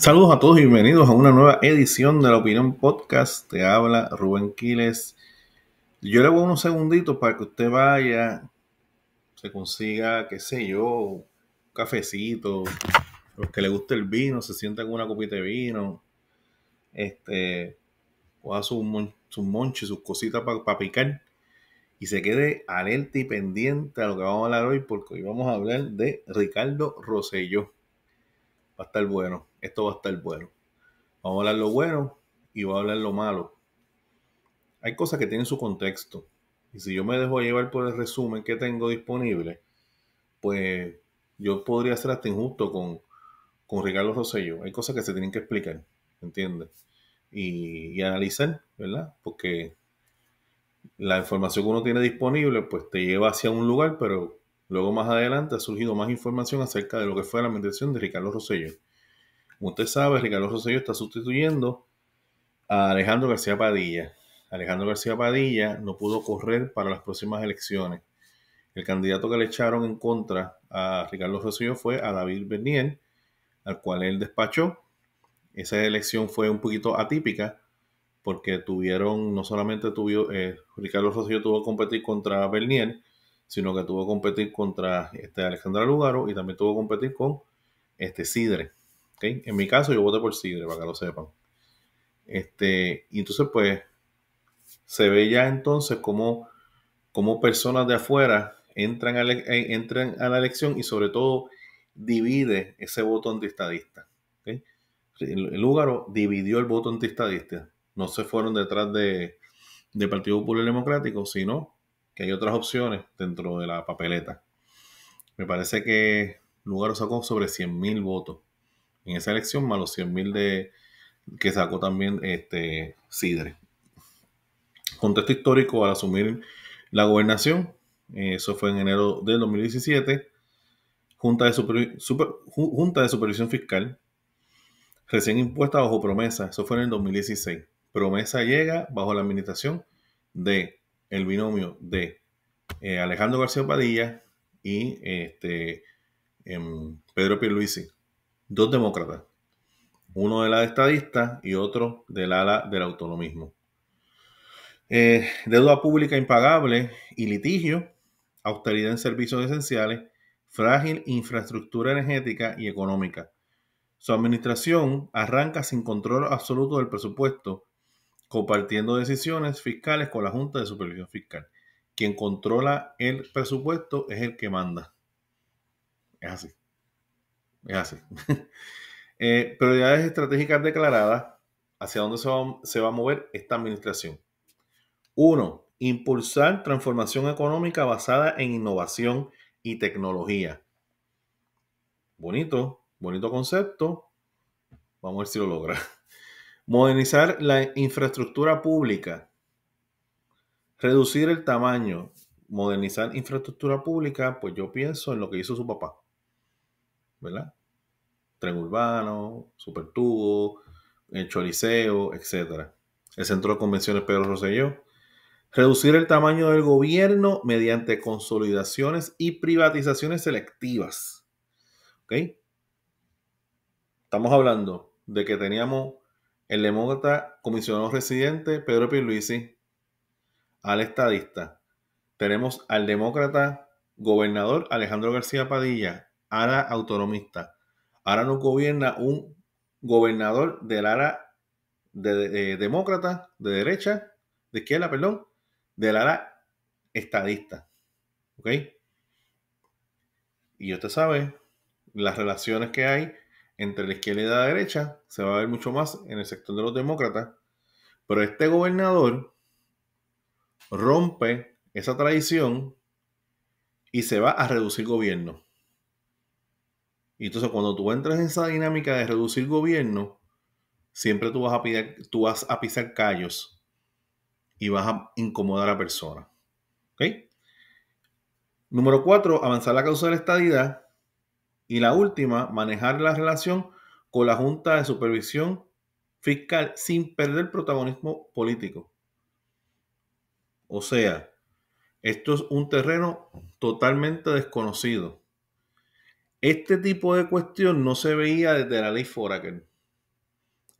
Saludos a todos y bienvenidos a una nueva edición de La Opinión Podcast. Te habla Rubén Quiles. Yo le voy unos segunditos para que usted vaya, se consiga, qué sé yo, un cafecito, los que le guste el vino, se sienta con una copita de vino, coja sus monches, sus cositas para picar y se quede alerta y pendiente a lo que vamos a hablar hoy, porque hoy vamos a hablar de Ricardo Rosselló. Va a estar bueno, esto va a estar bueno. Vamos a hablar lo bueno y voy a hablar lo malo. Hay cosas que tienen su contexto. Y si yo me dejo llevar por el resumen que tengo disponible, pues yo podría ser hasta injusto con Ricardo Rosselló. Hay cosas que se tienen que explicar, ¿entiendes? Y analizar, ¿verdad? Porque la información que uno tiene disponible, pues te lleva hacia un lugar, pero luego más adelante ha surgido más información acerca de lo que fue la administración de Ricardo Rosselló. Como usted sabe, Ricardo Rosselló está sustituyendo a Alejandro García Padilla. Alejandro García Padilla no pudo correr para las próximas elecciones. El candidato que le echaron en contra a Ricardo Rosselló fue a David Bernier, al cual él despachó. Esa elección fue un poquito atípica porque no solamente Ricardo Rosselló tuvo que competir contra Bernier, sino que tuvo que competir contra Alejandra Lugaro y también tuvo que competir con Sidre. ¿Okay? En mi caso yo voté por Sidre, para que lo sepan. Y entonces pues se ve ya entonces como personas de afuera entran a la elección y sobre todo divide ese voto antistadista. ¿Okay? El Lugaro dividió el voto antistadista. No se fueron detrás del Partido Popular Democrático, sino que hay otras opciones dentro de la papeleta. Me parece que Lugaro sacó sobre 100,000 votos en esa elección, más los 100,000 que sacó también Sidre. Contexto histórico: al asumir la gobernación, eso fue en enero del 2017, Junta de Supervisión Fiscal, recién impuesta bajo promesa, eso fue en el 2016. Promesa llega bajo la administración de el binomio de Alejandro García Padilla y Pedro Pierluisi, dos demócratas, uno del ala estadista y otro del ala del autonomismo. Deuda pública impagable y litigio, austeridad en servicios esenciales, frágil infraestructura energética y económica. Su administración arranca sin control absoluto del presupuesto, compartiendo decisiones fiscales con la Junta de Supervisión Fiscal. Quien controla el presupuesto es el que manda. Es así. Es así. Prioridades estratégicas declaradas. ¿Hacia dónde se va a mover esta administración? 1. Impulsar transformación económica basada en innovación y tecnología. Bonito concepto. Vamos a ver si lo logra. Modernizar la infraestructura pública. Reducir el tamaño. Modernizar infraestructura pública, pues yo pienso en lo que hizo su papá, ¿verdad? Tren urbano, supertubo, el Choliseo, etc. El Centro de Convenciones Pedro Rosselló. Reducir el tamaño del gobierno mediante consolidaciones y privatizaciones selectivas. ¿Ok? Estamos hablando de que teníamos el demócrata comisionado residente Pedro Pierluisi, al estadista. Tenemos al demócrata gobernador Alejandro García Padilla, ala autonomista. Ahora nos gobierna un gobernador del ala demócrata, de derecha, de izquierda, perdón, del ala estadista. ¿Ok? Y usted sabe, las relaciones que hay entre la izquierda y la derecha se va a ver mucho más en el sector de los demócratas. Pero este gobernador rompe esa tradición y se va a reducir gobierno. Y entonces cuando tú entras en esa dinámica de reducir gobierno, siempre tú vas a pisar callos y vas a incomodar a personas. ¿Ok? Número 4, avanzar la causa de la estadidad. Y la última, manejar la relación con la Junta de Supervisión Fiscal sin perder protagonismo político. O sea, esto es un terreno totalmente desconocido. Este tipo de cuestión no se veía desde la ley Foraker.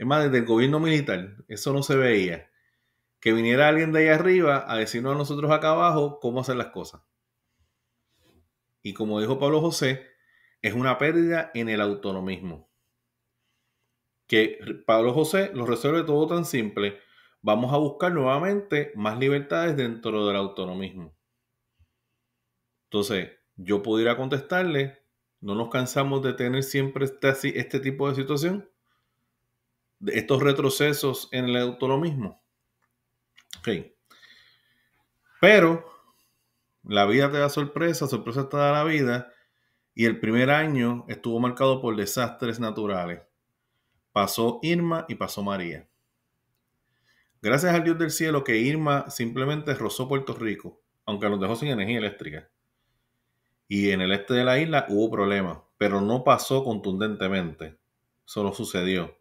Es más, desde el gobierno militar, eso no se veía. Que viniera alguien de ahí arriba a decirnos a nosotros acá abajo cómo hacer las cosas. Y como dijo Pablo José, es una pérdida en el autonomismo. Que Pablo José lo resuelve todo tan simple. Vamos a buscar nuevamente más libertades dentro del autonomismo. Entonces, yo pudiera contestarle, no nos cansamos de tener siempre este tipo de situación, de estos retrocesos en el autonomismo. Okay. Pero la vida te da sorpresa te da la vida, y el primer año estuvo marcado por desastres naturales. Pasó Irma y pasó María. Gracias al Dios del cielo que Irma simplemente rozó Puerto Rico, aunque nos dejó sin energía eléctrica. Y en el este de la isla hubo problemas, pero no pasó contundentemente. Solo sucedió.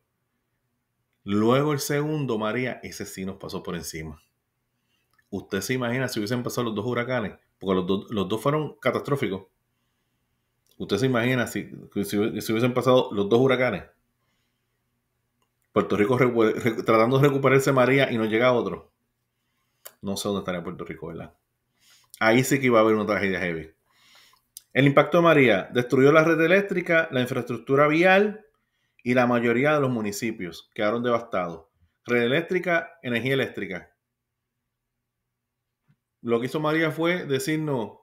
Luego el segundo, María, ese sí nos pasó por encima. Usted se imagina si hubiesen pasado los dos huracanes, porque los dos fueron catastróficos. Usted se imagina si hubiesen pasado los dos huracanes. Puerto Rico tratando de recuperarse María y no llega otro. No sé dónde estaría Puerto Rico, ¿verdad? Ahí sí que iba a haber una tragedia heavy. El impacto de María destruyó la red eléctrica, la infraestructura vial y la mayoría de los municipios quedaron devastados. Red eléctrica, energía eléctrica. Lo que hizo María fue decirnos,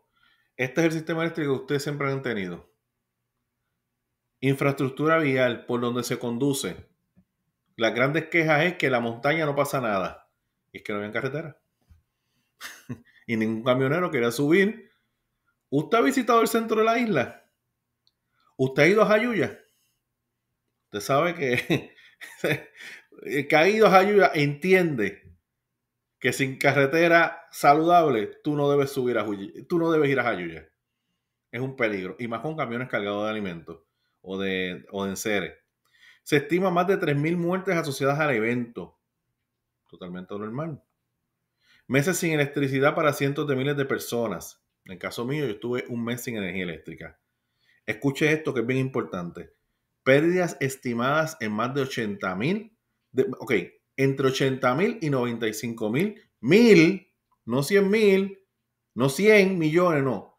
este es el sistema eléctrico que ustedes siempre han tenido. Infraestructura vial por donde se conduce. Las grandes quejas es que en la montaña no pasa nada. Y es que no había carretera. Y ningún camionero quería subir. ¿Usted ha visitado el centro de la isla? ¿Usted ha ido a Jayuya? Usted sabe que el que ha ido a Jayuya entiende que sin carretera saludable tú no debes subir a Jayuya. Tú no debes ir a Jayuya. Es un peligro. Y más con camiones cargados de alimentos o de enseres. Se estima más de 3.000 muertes asociadas al evento. Totalmente normal. Meses sin electricidad para cientos de miles de personas. En el caso mío, yo estuve un mes sin energía eléctrica. Escuche esto que es bien importante. Pérdidas estimadas en más de 80.000. Ok, entre 80.000 y 95.000. No 100.000, no 100 millones, no.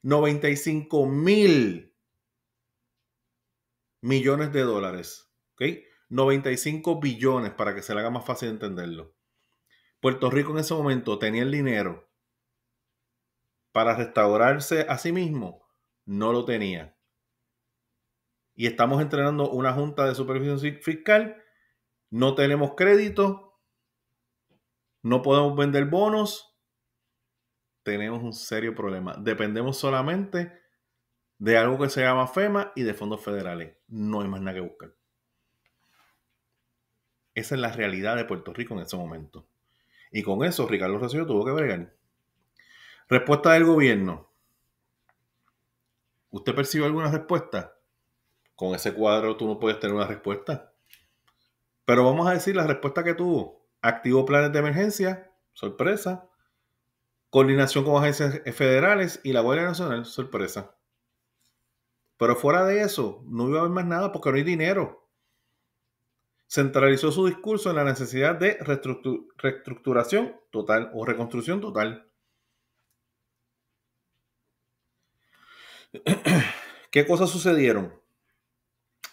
95.000 millones de dólares. ¿Ok? 95 billones para que se le haga más fácil entenderlo. Puerto Rico en ese momento tenía el dinero para restaurarse a sí mismo. No lo tenía. Y estamos entrenando una junta de supervisión fiscal. No tenemos crédito. No podemos vender bonos. Tenemos un serio problema. Dependemos solamente de algo que se llama FEMA y de fondos federales. No hay más nada que buscar. Esa es la realidad de Puerto Rico en ese momento. Y con eso Ricardo Rosselló tuvo que bregar. Respuesta del gobierno. ¿Usted percibe alguna respuesta? Con ese cuadro tú no puedes tener una respuesta. Pero vamos a decir la respuesta que tuvo. Activó planes de emergencia. Sorpresa. Coordinación con agencias federales y la Guardia Nacional. Sorpresa. Pero fuera de eso, no iba a haber más nada porque no hay dinero. Centralizó su discurso en la necesidad de reestructuración total o reconstrucción total. ¿Qué cosas sucedieron?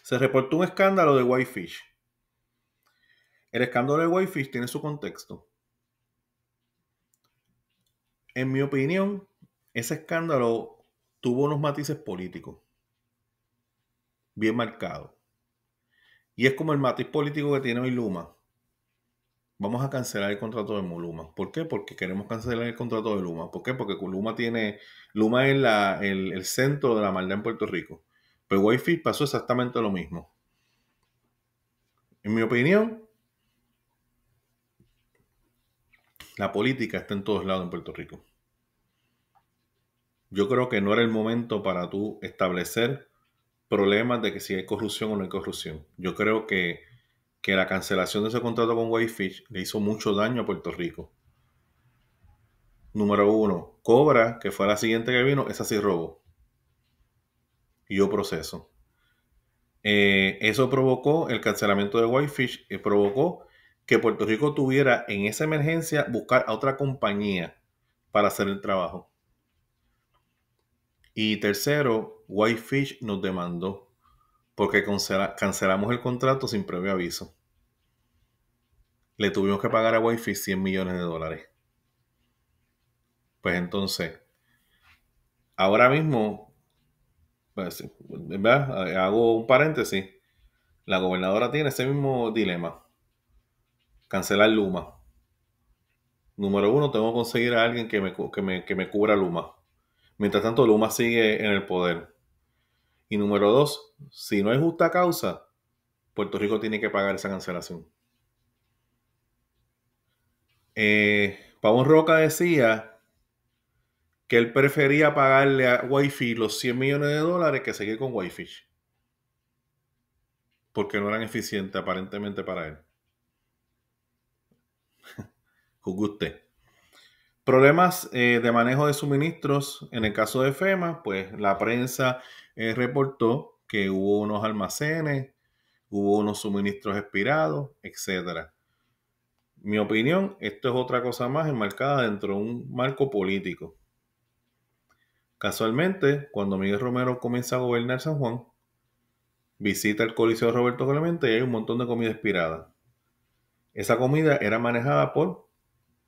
Se reportó un escándalo de Whitefish. El escándalo de Whitefish tiene su contexto. En mi opinión, ese escándalo tuvo unos matices políticos bien marcados. Y es como el matiz político que tiene hoy Luma. Vamos a cancelar el contrato de Luma. ¿Por qué? Porque queremos cancelar el contrato de Luma. ¿Por qué? Porque Luma es el centro de la maldad en Puerto Rico. Pero Whitefish pasó exactamente lo mismo. En mi opinión, la política está en todos lados en Puerto Rico. Yo creo que no era el momento para tú establecer problemas de que si hay corrupción o no hay corrupción. Yo creo que la cancelación de ese contrato con Whitefish le hizo mucho daño a Puerto Rico. Número 1, Cobra, que fue la siguiente que vino, esa sí robó. Y yo proceso. Eso provocó el cancelamiento de Whitefish y provocó que Puerto Rico tuviera en esa emergencia buscar a otra compañía para hacer el trabajo. Y tercero, Whitefish nos demandó porque cancelamos el contrato sin previo aviso. Le tuvimos que pagar a Whitefish $100 millones. Pues entonces, ahora mismo, pues, ¿verdad? Hago un paréntesis. La gobernadora tiene ese mismo dilema. Cancelar Luma. Número uno, tengo que conseguir a alguien que me cubra Luma. Mientras tanto, Luma sigue en el poder. Y número dos, si no hay justa causa, Puerto Rico tiene que pagar esa cancelación. Pavón Roca decía que él prefería pagarle a Whitefish los $100 millones que seguir con Whitefish. Porque no eran eficientes aparentemente para él. Juzgue usted. Problemas de manejo de suministros. En el caso de FEMA, pues la prensa reportó que hubo unos almacenes, hubo unos suministros expirados, etc. Mi opinión, esto es otra cosa más enmarcada dentro de un marco político. Casualmente, cuando Miguel Romero comienza a gobernar San Juan, visita el Coliseo Roberto Clemente y hay un montón de comida expirada. Esa comida era manejada por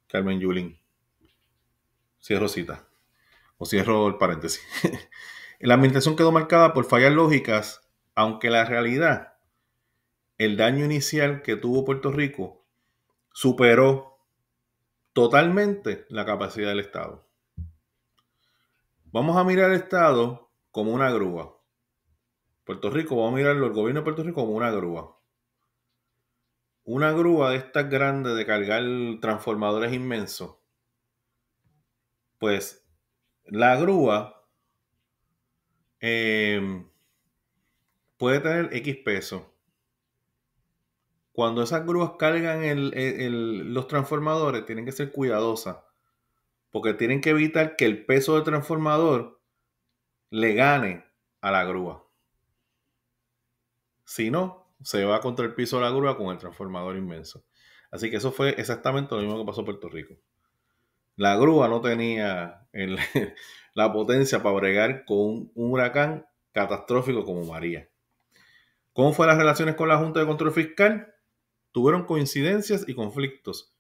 Carmen Yulín. Cierro cita. O cierro el paréntesis. La administración quedó marcada por fallas lógicas, aunque la realidad, el daño inicial que tuvo Puerto Rico superó totalmente la capacidad del Estado. Vamos a mirar el Estado como una grúa. Puerto Rico, vamos a mirarlo, el gobierno de Puerto Rico como una grúa. Una grúa de estas grandes de cargar transformadores inmensos. Pues la grúa puede tener X peso. Cuando esas grúas cargan los transformadores, tienen que ser cuidadosas, porque tienen que evitar que el peso del transformador le gane a la grúa. Si no, se va contra el piso de la grúa con el transformador inmenso. Así que eso fue exactamente lo mismo que pasó en Puerto Rico. La grúa no tenía la potencia para bregar con un huracán catastrófico como María. ¿Cómo fueron las relaciones con la Junta de Control Fiscal? Tuvieron coincidencias y conflictos.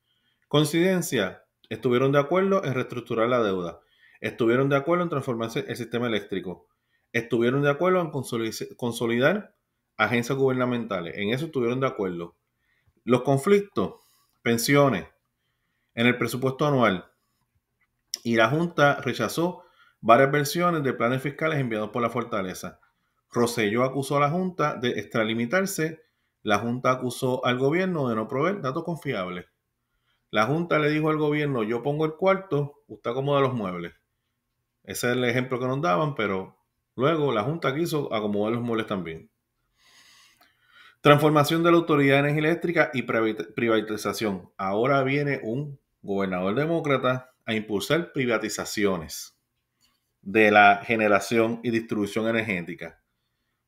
Coincidencia, estuvieron de acuerdo en reestructurar la deuda. Estuvieron de acuerdo en transformarse el sistema eléctrico. Estuvieron de acuerdo en consolidar agencias gubernamentales. En eso estuvieron de acuerdo. Los conflictos, pensiones, en el presupuesto anual. Y la Junta rechazó varias versiones de planes fiscales enviados por la Fortaleza. Rosselló acusó a la Junta de extralimitarse. La Junta acusó al gobierno de no proveer datos confiables. La Junta le dijo al gobierno, yo pongo el cuarto, usted acomoda los muebles. Ese es el ejemplo que nos daban, pero luego la Junta quiso acomodar los muebles también. Transformación de la Autoridad de Energía Eléctrica y privatización. Ahora viene un gobernador demócrata a impulsar privatizaciones de la generación y distribución energética.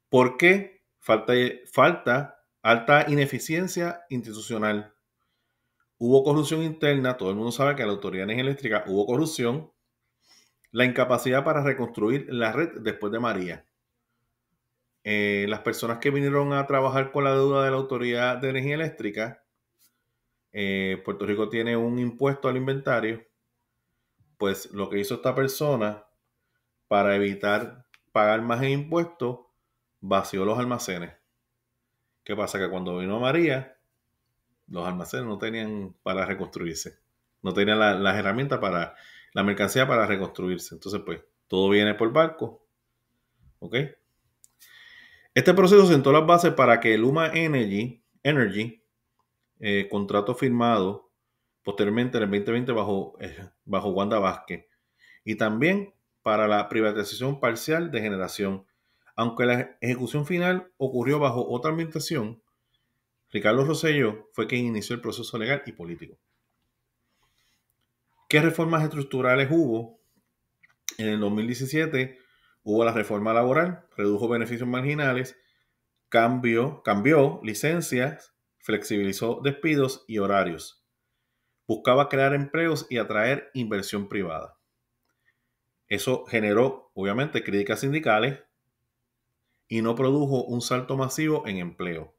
¿Por qué? Falta alta ineficiencia institucional. Hubo corrupción interna, todo el mundo sabe que en la Autoridad de Energía Eléctrica hubo corrupción. La incapacidad para reconstruir la red después de María. Las personas que vinieron a trabajar con la deuda de la Autoridad de Energía Eléctrica, Puerto Rico tiene un impuesto al inventario, pues lo que hizo esta persona para evitar pagar más en impuestos, vació los almacenes. ¿Qué pasa? Que cuando vino María, los almacenes no tenían para reconstruirse. No tenían las herramientas para, la mercancía para reconstruirse. Entonces, pues, todo viene por barco. ¿Ok? Este proceso sentó las bases para que Luma Energy contrato firmado posteriormente en el 2020 bajo Wanda Vázquez, y también para la privatización parcial de generación. Aunque la ejecución final ocurrió bajo otra administración, Ricardo Rosselló fue quien inició el proceso legal y político. ¿Qué reformas estructurales hubo? En el 2017 hubo la reforma laboral, redujo beneficios marginales, cambió licencias, flexibilizó despidos y horarios. Buscaba crear empleos y atraer inversión privada. Eso generó, obviamente, críticas sindicales y no produjo un salto masivo en empleo.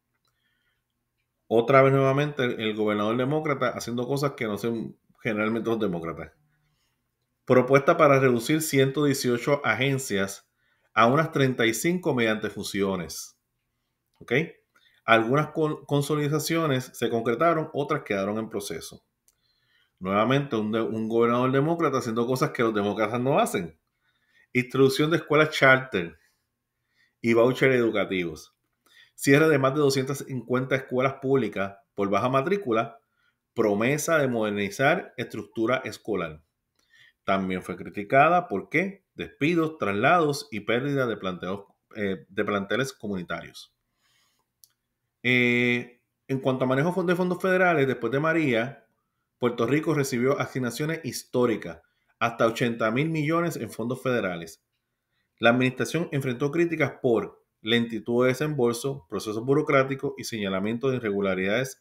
Otra vez nuevamente el gobernador demócrata haciendo cosas que no hacen generalmente los demócratas. Propuesta para reducir 118 agencias a unas 35 mediante fusiones. ¿Ok? Algunas consolidaciones se concretaron, otras quedaron en proceso. Nuevamente un gobernador demócrata haciendo cosas que los demócratas no hacen. Introducción de escuelas charter y vouchers educativos. Cierre de más de 250 escuelas públicas por baja matrícula. Promesa de modernizar estructura escolar. También fue criticada ¿por qué? Despidos, traslados y pérdida de planteles comunitarios. En cuanto a manejo de fondos federales, después de María, Puerto Rico recibió asignaciones históricas, hasta 80,000 millones en fondos federales. La administración enfrentó críticas por lentitud de desembolso, procesos burocráticos y señalamiento de irregularidades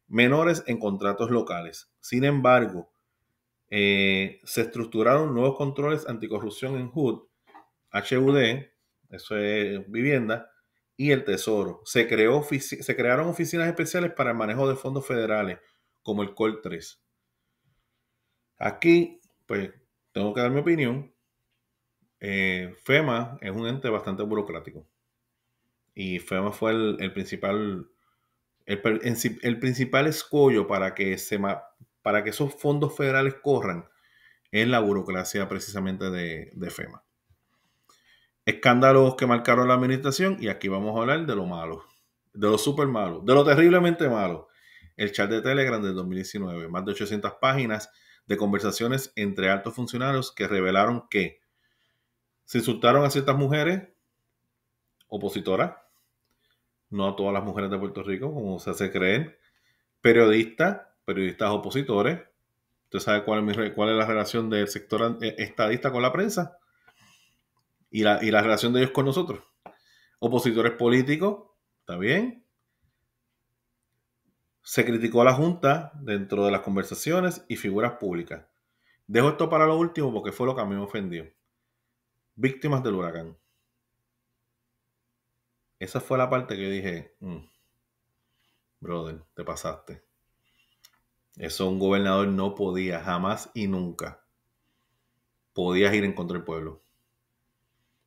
menores en contratos locales. Sin embargo, se estructuraron nuevos controles anticorrupción en HUD, eso es vivienda, y el Tesoro. Se crearon oficinas especiales para el manejo de fondos federales, como el COL 3. Aquí, pues, tengo que dar mi opinión. FEMA es un ente bastante burocrático. Y FEMA fue el principal escollo para que esos fondos federales corran en la burocracia precisamente de FEMA. Escándalos que marcaron la administración, y aquí vamos a hablar de lo malo, de lo súper malo, de lo terriblemente malo. El chat de Telegram del 2019, más de 800 páginas de conversaciones entre altos funcionarios que revelaron que se insultaron a ciertas mujeres opositoras, no a todas las mujeres de Puerto Rico, como se hace creer, periodistas opositores. ¿Usted sabe cuál es la relación del sector estadista con la prensa? Y la relación de ellos con nosotros. Opositores políticos, ¿está bien? Se criticó a la Junta dentro de las conversaciones y figuras públicas. Dejo esto para lo último porque fue lo que a mí me ofendió. Víctimas del huracán. Esa fue la parte que yo dije, brother, te pasaste. Eso un gobernador no podía, jamás y nunca. Podías ir en contra del pueblo.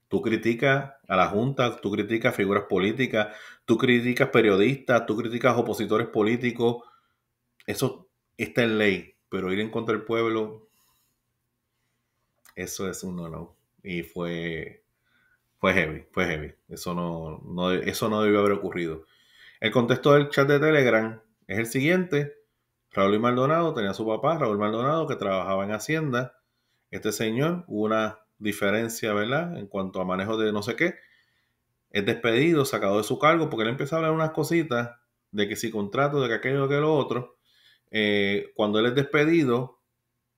Tú criticas a la Junta, tú criticas figuras políticas, tú criticas periodistas, tú criticas opositores políticos. Eso está en ley, pero ir en contra del pueblo, eso es un no. Y fue heavy. Eso no debió haber ocurrido. El contexto del chat de Telegram es el siguiente. Raúl y Maldonado tenía a su papá, Raúl Maldonado, que trabajaba en Hacienda. Este señor, hubo una diferencia, ¿verdad? En cuanto a manejo de no sé qué. Es despedido, sacado de su cargo, porque él empezó a hablar unas cositas de que si contrato, de que aquello, de que lo otro. Cuando él es despedido,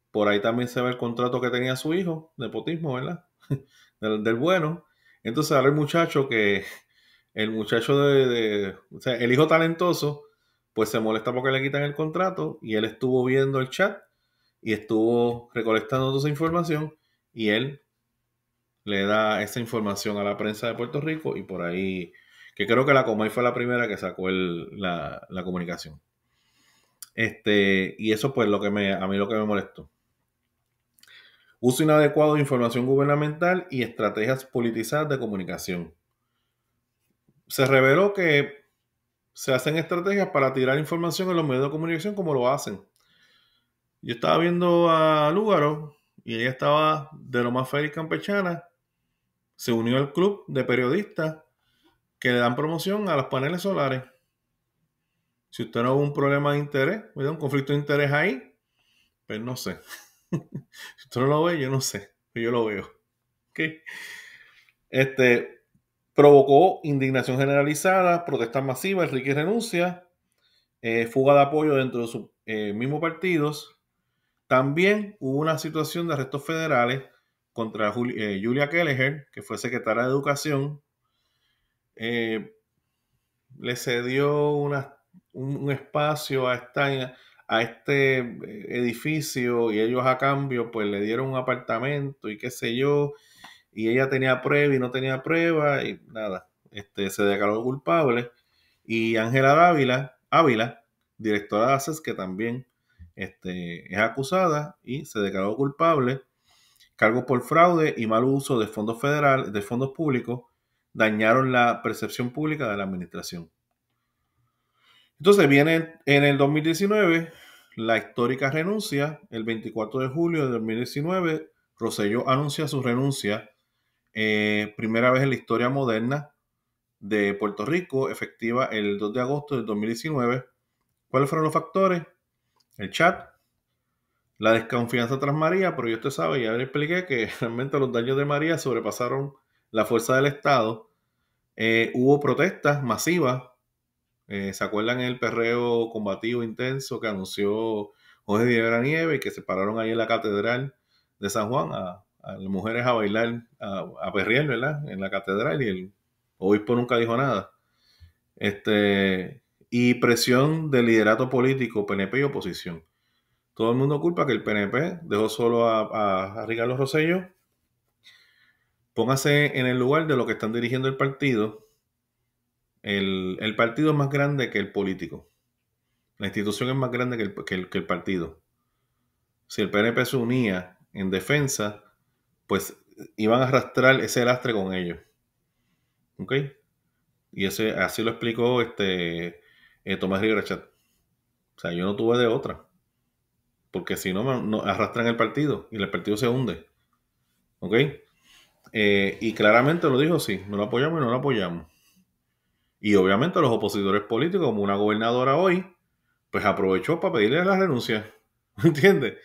por ahí también se ve el contrato que tenía su hijo, nepotismo, ¿verdad? del bueno. Entonces ahora el muchacho o sea, el hijo talentoso, pues se molesta porque le quitan el contrato y él estuvo viendo el chat y estuvo recolectando toda esa información y él le da esa información a la prensa de Puerto Rico y por ahí, que creo que la Comay fue la primera que sacó la comunicación. Y eso pues a mí lo que me molestó. Uso inadecuado de información gubernamental y estrategias politizadas de comunicación. Se reveló que se hacen estrategias para tirar información en los medios de comunicación como lo hacen. Yo estaba viendo a Lúgaro y ella estaba de lo más feliz campechana. Se unió al club de periodistas que le dan promoción a los paneles solares. Si usted no hubo un problema de interés, un conflicto de interés ahí, pues no sé. Si usted no lo ve, yo no sé. Yo lo veo. ¿Okay? Provocó indignación generalizada, protestas masivas, Ricky renuncia, fuga de apoyo dentro de sus mismos partidos. También hubo una situación de arrestos federales contra Julia Kelleher, que fue secretaria de Educación, le cedió un espacio a este edificio y ellos a cambio pues le dieron un apartamento y qué sé yo, y ella tenía prueba y no tenía prueba y nada, se declaró culpable. Y Ángela Ávila, directora de ACES, que también es acusada y se declaró culpable, cargos por fraude y mal uso de fondos federales, de fondos públicos, dañaron la percepción pública de la administración. Entonces viene en el 2019 la histórica renuncia. El 24 de julio de 2019, Rosselló anuncia su renuncia, primera vez en la historia moderna de Puerto Rico, efectiva el 2 de agosto del 2019. ¿Cuáles fueron los factores? El chat, la desconfianza tras María, pero yo usted sabe, ya le expliqué que realmente los daños de María sobrepasaron la fuerza del Estado. Hubo protestas masivas. ¿Se acuerdan el perreo combativo intenso que anunció Jorge Rivera Nieves, que se pararon ahí en la catedral de San Juan a las mujeres a bailar, a perrear, ¿verdad? En la catedral, y el obispo nunca dijo nada. Y presión del liderato político, PNP y oposición. Todo el mundo culpa que el PNP dejó solo a Ricardo Rosselló. Póngase en el lugar de lo que están dirigiendo el partido. El partido es más grande que el político. La institución es más grande que el partido. Si el PNP se unía en defensa, pues iban a arrastrar ese lastre con ellos. ¿Ok? Y así lo explicó Tomás Rivera Chat. O sea, yo no tuve de otra. Porque si no, no arrastran el partido y el partido se hunde. ¿Ok? Y claramente lo dijo, sí, no lo apoyamos y no lo apoyamos. Y obviamente los opositores políticos, como una gobernadora hoy, pues aprovechó para pedirle la renuncia. ¿Entiendes?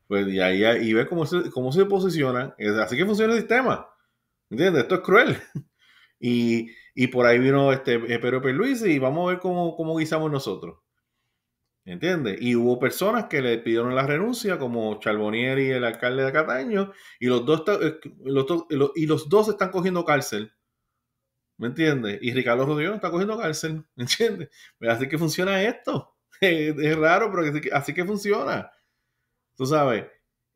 Pues y ahí ve cómo se posiciona. Así que funciona el sistema. ¿Entiendes? Esto es cruel. Y por ahí vino Pedro Pierluisi y vamos a ver cómo guisamos nosotros. ¿Entiendes? Y hubo personas que le pidieron la renuncia, como Charbonnier y el alcalde de Cataño, y los dos están cogiendo cárcel. ¿Me entiendes? Y Ricardo Rosselló está cogiendo cárcel. ¿Me entiendes? Pues así que funciona esto. Es raro, pero así que funciona. Tú sabes.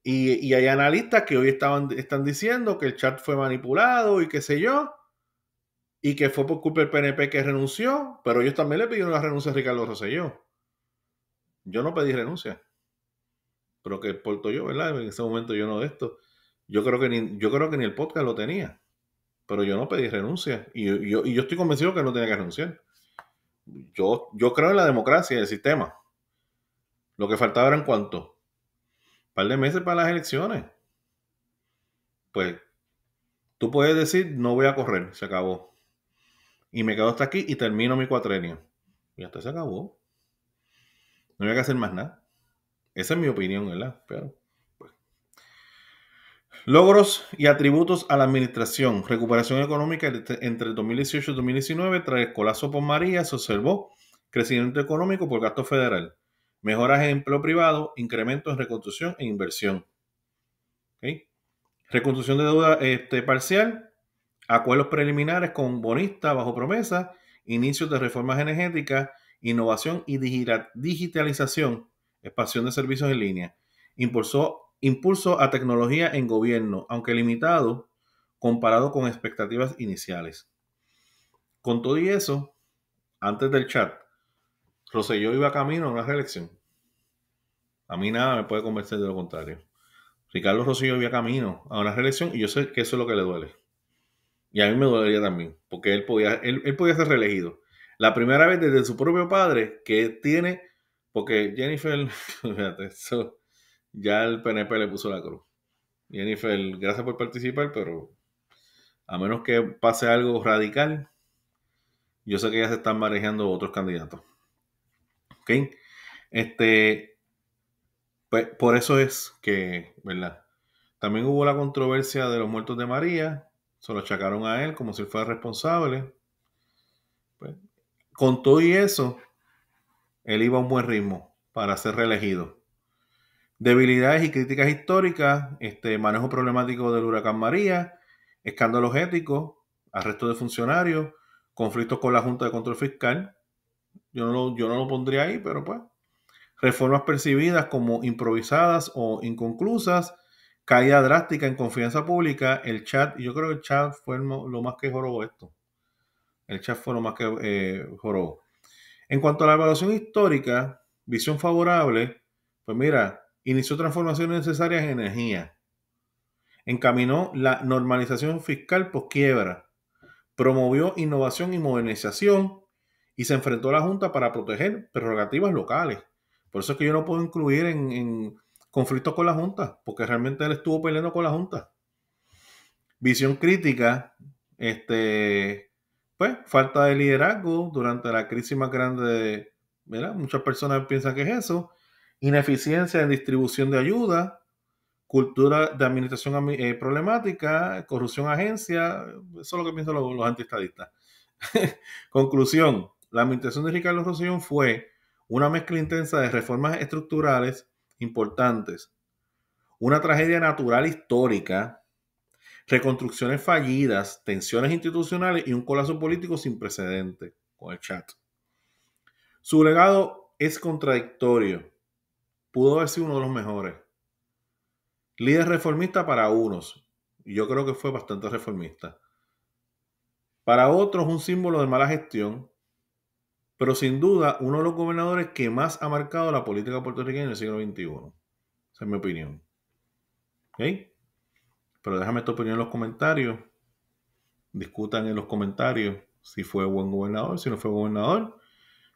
Y hay analistas que hoy están diciendo que el chat fue manipulado y qué sé yo, y que fue por culpa del PNP que renunció, pero ellos también le pidieron la renuncia a Ricardo Rosselló. Yo no pedí renuncia, pero que porto yo, ¿verdad? En ese momento yo no de esto. Yo creo que ni el podcast lo tenía, pero yo no pedí renuncia. Y yo estoy convencido que no tenía que renunciar. Yo creo en la democracia y el sistema. Lo que faltaba era en cuánto. Un par de meses para las elecciones. Pues tú puedes decir, no voy a correr, se acabó. Y me quedo hasta aquí y termino mi cuatrenio. Y hasta se acabó. No había que hacer más nada. Esa es mi opinión, ¿verdad? Pero, pues. Logros y atributos a la administración. Recuperación económica entre el 2018 y el 2019. Tras el colapso por María, se observó crecimiento económico por gasto federal, mejoras en empleo privado, incrementos en reconstrucción e inversión. ¿Okay? Reconstrucción de deuda parcial, acuerdos preliminares con bonistas bajo promesa, inicios de reformas energéticas, innovación y digitalización, expansión de servicios en línea. Impulso a tecnología en gobierno, aunque limitado comparado con expectativas iniciales. Con todo y eso, antes del chat, Rosselló iba camino a una reelección. A mí nada me puede convencer de lo contrario. Ricardo Rosselló iba camino a una reelección y yo sé que eso es lo que le duele. Y a mí me dolería también, porque él podía ser reelegido. La primera vez desde su propio padre que tiene, porque Jennifer, fíjate, eso, ya el PNP le puso la cruz. Jennifer, gracias por participar, pero a menos que pase algo radical, yo sé que ya se están manejando otros candidatos. ¿Ok? Pues por eso es que, ¿verdad? También hubo la controversia de los muertos de María, se lo achacaron a él como si fuera responsable. Pues, con todo y eso, él iba a un buen ritmo para ser reelegido. Debilidades y críticas históricas, manejo problemático del huracán María, escándalos éticos, arresto de funcionarios, conflictos con la Junta de Control Fiscal. Yo no lo pondría ahí, pero pues. Reformas percibidas como improvisadas o inconclusas, caída drástica en confianza pública, el chat, yo creo que el chat fue lo más que jorobó esto. El chat fue lo más que jorobó. En cuanto a la evaluación histórica, visión favorable, pues mira, inició transformaciones necesarias en energía, encaminó la normalización fiscal post-quiebra, promovió innovación y modernización y se enfrentó a la Junta para proteger prerrogativas locales. Por eso es que yo no puedo incluir en conflictos con la Junta, porque realmente él estuvo peleando con la Junta. Visión crítica, pues falta de liderazgo durante la crisis más grande de, ¿verdad? Muchas personas piensan que es eso. Ineficiencia en distribución de ayuda, cultura de administración problemática, corrupción agencia, eso es lo que piensan los antiestadistas. Conclusión, la administración de Ricardo Rosselló fue una mezcla intensa de reformas estructurales importantes, una tragedia natural histórica, reconstrucciones fallidas, tensiones institucionales y un colapso político sin precedentes con el chat. Su legado es contradictorio. Pudo haber sido uno de los mejores. Líder reformista para unos. Yo creo que fue bastante reformista. Para otros, un símbolo de mala gestión, pero sin duda uno de los gobernadores que más ha marcado la política puertorriqueña en el siglo XXI. Esa es mi opinión. ¿Ok? Pero déjame tu opinión en los comentarios. Discutan en los comentarios si fue buen gobernador, si no fue gobernador.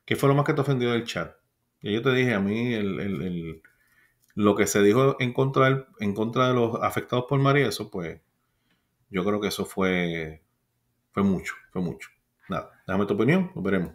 ¿Qué fue lo más que te ofendió del chat? Y yo te dije, a mí lo que se dijo en contra de los afectados por María, eso pues, yo creo que eso fue mucho. Nada, déjame tu opinión, nos veremos.